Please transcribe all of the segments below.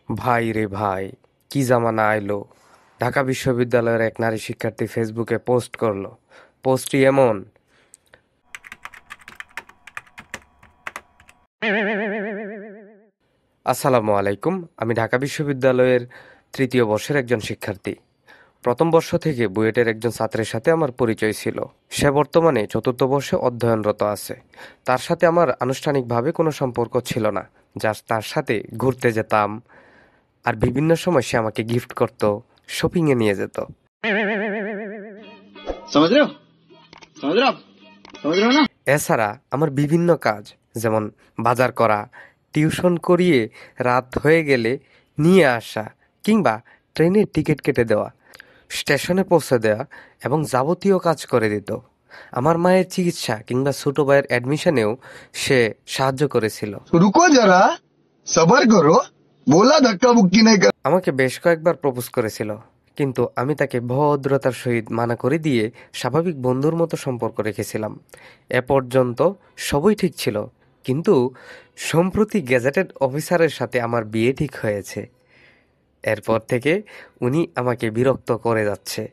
ভাই রে ভাই, কি জামানা আইলো! ঢাকা বিশ্ববিদ্যালয়ের এক নারী শিক্ষার্থী ফেসবুকে পোস্ট করলো। পোস্টটি এমন: আসসালামু আলাইকুম, আমি ঢাকা বিশ্ববিদ্যালয়ের তৃতীয় বর্ষের একজন শিক্ষার্থী। প্রথম বর্ষ থেকে বুয়েটের একজন ছাত্রের সাথে আমার পরিচয় ছিল। সে বর্তমানে চতুর্থ বর্ষে অধ্যয়নরত আছে। তার সাথে আমার আনুষ্ঠানিকভাবে কোনো সম্পর্ক ছিল না। জাস্ট তার সাথে ঘুরতে যেতাম, আর বিভিন্ন সময় সে আমাকে গিফট করত, শপিংয়ে নিয়ে যেত। समझ रहे हो समझ रहे हो आप समझ रहे हो ना। এছাড়া আমার বিভিন্ন কাজ, যেমন বাজার করা, টিউশন করিয়ে রাত হয়ে গেলে নিয়ে আসা, কিংবা ট্রেনের টিকিট কেটে দেওয়া, স্টেশনে পৌঁছে দেওয়া এবং যাবতীয় কাজ করে দিত। আমার মায়ের চিকিৎসা কিংবা ছোট ভাইয়ের অ্যাডমিশনেও সে সাহায্য করেছিল। रुको जरा सबर करो बोला धक्का बुक्की नहीं कर। আমাকে বেশ কয়েকবার প্রপোজ করেছিল, কিন্তু আমি তাকে ভদ্রতার সহিত মানা করে দিয়ে স্বাভাবিক বন্ধুর মতো সম্পর্ক রেখেছিলাম। এ পর্যন্ত সবই ঠিক ছিল, কিন্তু সম্প্রতি গেজেটেড অফিসারের সাথে আমার বিয়ে ঠিক হয়েছে। এরপর থেকে উনি আমাকে বিরক্ত করে যাচ্ছে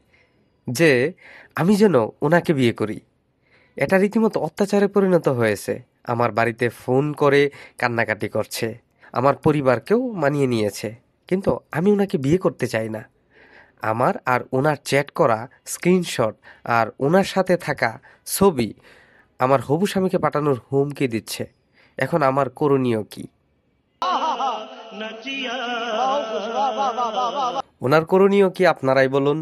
যে আমি যেন ওনাকে বিয়ে করি। এটা রীতিমতো অত্যাচারে পরিণত হয়েছে। আমার বাড়িতে ফোন করে কান্নাকাটি করছে, আমার পরিবারকেও মানিয়ে নিয়েছে, কিন্তু আমি ওনাকে বিয়ে করতে চাই না। আমার আর ওনার চ্যাট করা স্ক্রিনশট আর ওনার সাথে থাকা ছবি আমার হবু স্বামীকে পাঠানোর হুমকি দিচ্ছে। এখন আমার করণীয় কি? ওনার করণীয় কি আপনারাই বলুন।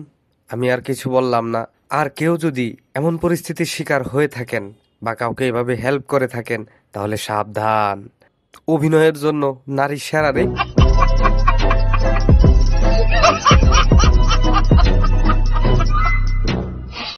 আমি আর কিছু বললাম না। আর কেউ যদি এমন পরিস্থিতির শিকার হয়ে থাকেন বা কাউকে এভাবে হেল্প করে থাকেন, তাহলে সাবধান। অভিনয়ের জন্য নারী সেরা রে।